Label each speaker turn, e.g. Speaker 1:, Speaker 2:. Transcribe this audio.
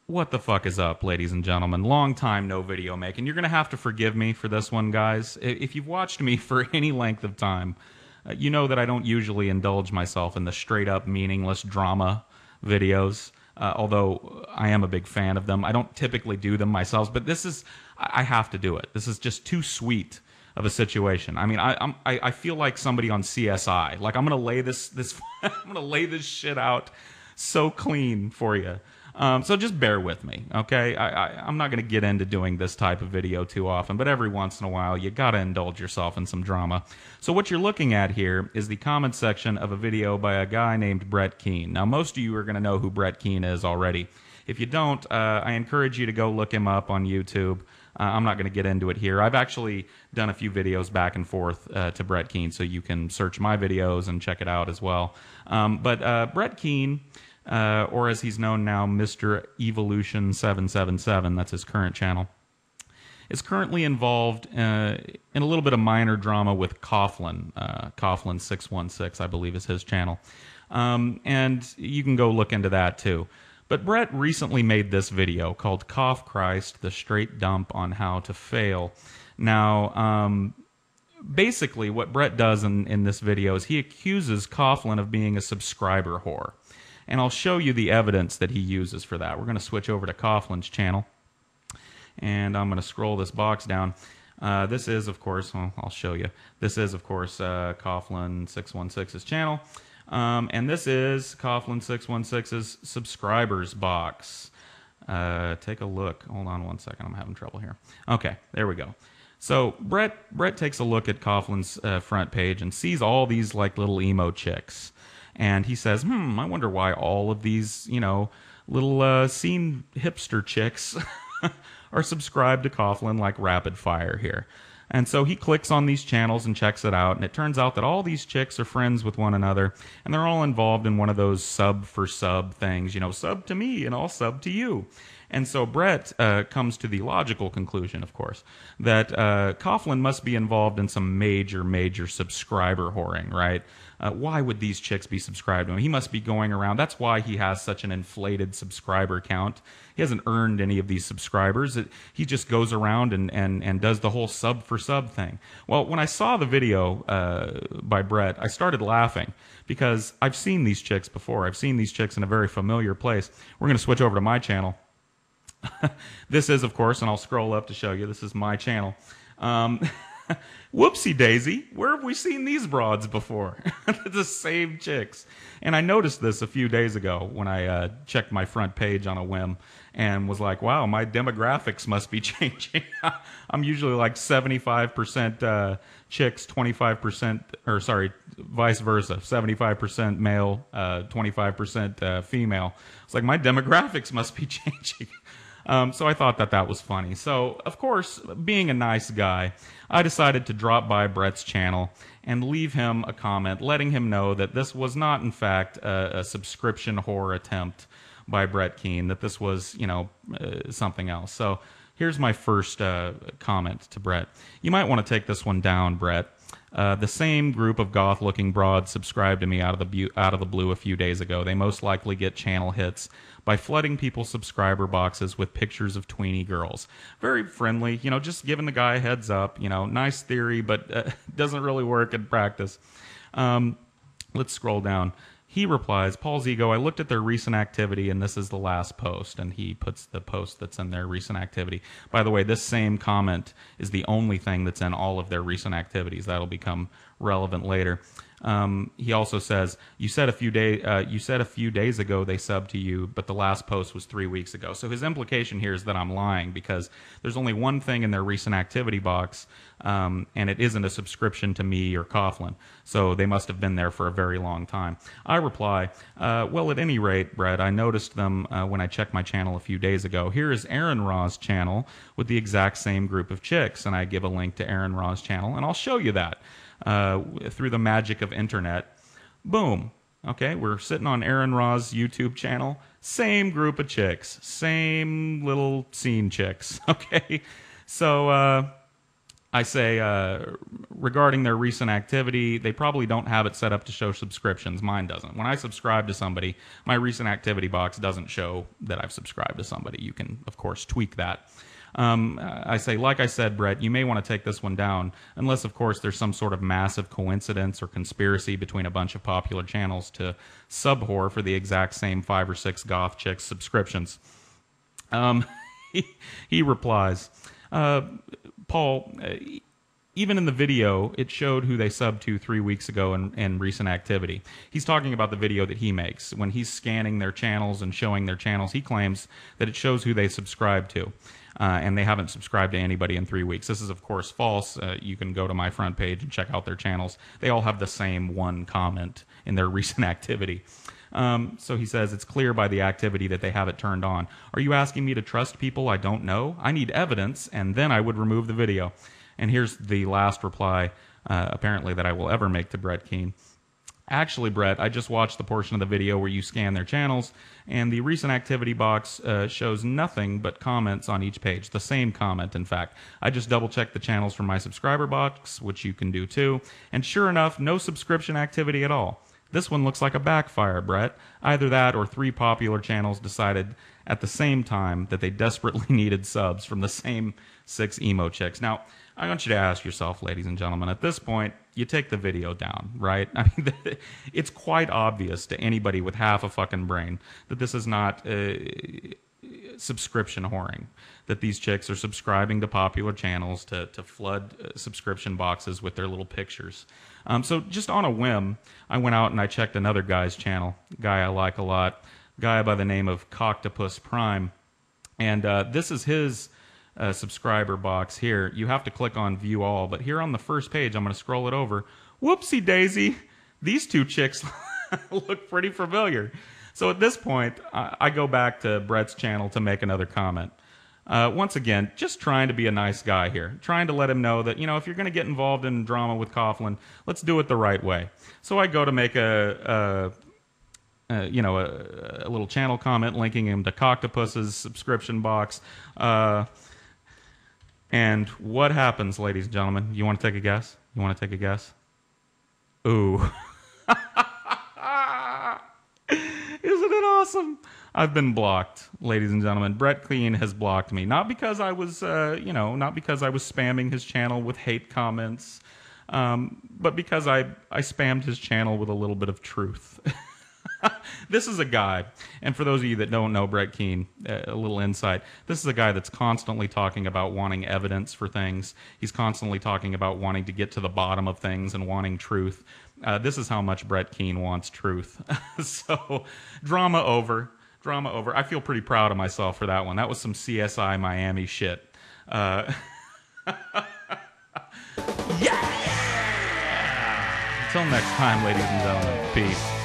Speaker 1: What the fuck is up, ladies and gentlemen? Long time no video making. You're going to have to forgive me for this one, guys. If you've watched me for any length of time, you know that I don't usually indulge myself in the straight-up meaningless drama videos, although I am a big fan of them. I don't typically do them myself, but I have to do it. This is just too sweet of a situation. I mean, I feel like somebody on CSI. Like, I'm going to lay this I'm going to lay this shit out so clean for you. So just bear with me, okay? I'm not going to get into doing this type of video too often, but every once in a while, you got to indulge yourself in some drama. So what you're looking at here is the comment section of a video by a guy named Brett Keane. Now, most of you are going to know who Brett Keane is already. If you don't, I encourage you to go look him up on YouTube. I'm not going to get into it here. I've actually done a few videos back and forth to Brett Keane, so you can search my videos and check it out as well. But Brett Keane, or as he's known now, Mr. Evolution 777, that's his current channel, is currently involved in a little bit of minor drama with Coughlin. Coughlin 616, I believe, is his channel. And you can go look into that too. But Brett recently made this video called Cough Christ, the Straight Dump on How to Fail. Now, basically what Brett does in this video is he accuses Coughlin of being a subscriber whore. And I'll show you the evidence that he uses for that. We're going to switch over to Coughlin's channel. And I'm going to scroll this box down. This is, of course, well, I'll show you. This is, of course, Coughlin 616's channel. And this is Coughlin 616's subscribers box. Take a look. Hold on one second. I'm having trouble here. Okay, there we go. So Brett takes a look at Coughlin's front page and sees all these like little emo chicks. And he says, I wonder why all of these, you know, little scene hipster chicks are subscribed to Coughlin like rapid fire here. And so he clicks on these channels and checks it out, and it turns out that all these chicks are friends with one another, and they're all involved in one of those sub for sub things, you know, sub to me and I'll sub to you. And so Brett comes to the logical conclusion, of course, that Coughlin must be involved in some major subscriber whoring, right? Why would these chicks be subscribed to him? He must be going around. That's why he has such an inflated subscriber count. He hasn't earned any of these subscribers. He just goes around and does the whole sub for sub thing. Well, when I saw the video by Brett, I started laughing because I've seen these chicks before. I've seen these chicks in a very familiar place. We're going to switch over to my channel. This is, of course, and I'll scroll up to show you, this is my channel. Whoopsie daisy, where have we seen these broads before? The same chicks. And I noticed this a few days ago when I checked my front page on a whim and was like, wow, my demographics must be changing. I'm usually like 75% chicks, 25%, or sorry, vice versa, 75% male, 25% female. It's like my demographics must be changing. So I thought that was funny. So, of course, being a nice guy, I decided to drop by Brett's channel and leave him a comment letting him know that this was not, in fact, a subscription whore attempt by Brett Keane, that this was, you know, something else. So here's my first comment to Brett. You might want to take this one down, Brett. The same group of goth-looking broads subscribed to me out of the blue a few days ago. They most likely get channel hits by flooding people's subscriber boxes with pictures of tweeny girls. Very friendly, you know, just giving the guy a heads up. You know, nice theory, but doesn't really work in practice. Let's scroll down. He replies, Paul's Ego, I looked at their recent activity, and this is the last post. And he puts the post that's in their recent activity. By the way, this same comment is the only thing that's in all of their recent activities. That'll become relevant later. He also says, you said a few days ago they subbed to you, but the last post was 3 weeks ago. So his implication here is that I'm lying because there's only one thing in their recent activity box, and it isn't a subscription to me or Coughlin. So they must have been there for a very long time. I reply, well, at any rate, Brett, I noticed them when I checked my channel a few days ago. Here is Aaron Raw's channel with the exact same group of chicks, and I give a link to Aaron Raw's channel, and I'll show you that. Through the magic of internet. Boom. Okay, we're sitting on Aaron Raw's YouTube channel. Same group of chicks. Same little scene chicks. Okay, so I say, regarding their recent activity, they probably don't have it set up to show subscriptions. Mine doesn't. When I subscribe to somebody, my recent activity box doesn't show that I've subscribed to somebody. You can, of course, tweak that. I say, like I said, Brett, you may want to take this one down, unless, of course, there's some sort of massive coincidence or conspiracy between a bunch of popular channels to sub-whore for the exact same 5 or 6 goth chicks subscriptions. He replies, Paul, even in the video, it showed who they subbed to 3 weeks ago in recent activity. He's talking about the video that he makes. When he's scanning their channels and showing their channels, he claims that it shows who they subscribe to. And they haven't subscribed to anybody in 3 weeks. This is, of course, false. You can go to my front page and check out their channels. They all have the same one comment in their recent activity. So he says, it's clear by the activity that they have it turned on. Are you asking me to trust people I don't know? I need evidence, and then I would remove the video. And here's the last reply, apparently, that I will ever make to Brett Keane. Actually, Brett, I just watched the portion of the video where you scan their channels, and the recent activity box shows nothing but comments on each page. The same comment, in fact. I just double-checked the channels from my subscriber box, which you can do too, and sure enough, no subscription activity at all. This one looks like a backfire, Brett. Either that or 3 popular channels decided at the same time that they desperately needed subs from the same 6 emo chicks. Now, I want you to ask yourself, ladies and gentlemen, at this point, you take the video down, right? I mean, it's quite obvious to anybody with half a fucking brain that this is not subscription whoring, that these chicks are subscribing to popular channels to flood subscription boxes with their little pictures. So just on a whim, I went out and I checked another guy's channel, guy I like a lot, guy by the name of Coctopus Prime. And this is his subscriber box here. You have to click on View All, but here on the first page, I'm going to scroll it over. Whoopsie daisy, these 2 chicks look pretty familiar. So at this point, I go back to Brett's channel to make another comment. Once again, just trying to be a nice guy here. Trying to let him know that, if you're going to get involved in drama with Coughlin, let's do it the right way. So I go to make a little channel comment linking him to Coctopus's subscription box. And what happens, ladies and gentlemen? You want to take a guess? You want to take a guess? Ooh. Isn't it awesome? I've been blocked, ladies and gentlemen. Brett Keane has blocked me. Not because I was, not because I was spamming his channel with hate comments, but because I spammed his channel with a little bit of truth. This is a guy, and for those of you that don't know Brett Keane, a little insight, this is a guy that's constantly talking about wanting evidence for things. He's constantly talking about wanting to get to the bottom of things and wanting truth. This is how much Brett Keane wants truth. So, drama over. Drama over. I feel pretty proud of myself for that one. That was some CSI Miami shit. Yeah! Until next time, ladies and gentlemen, peace.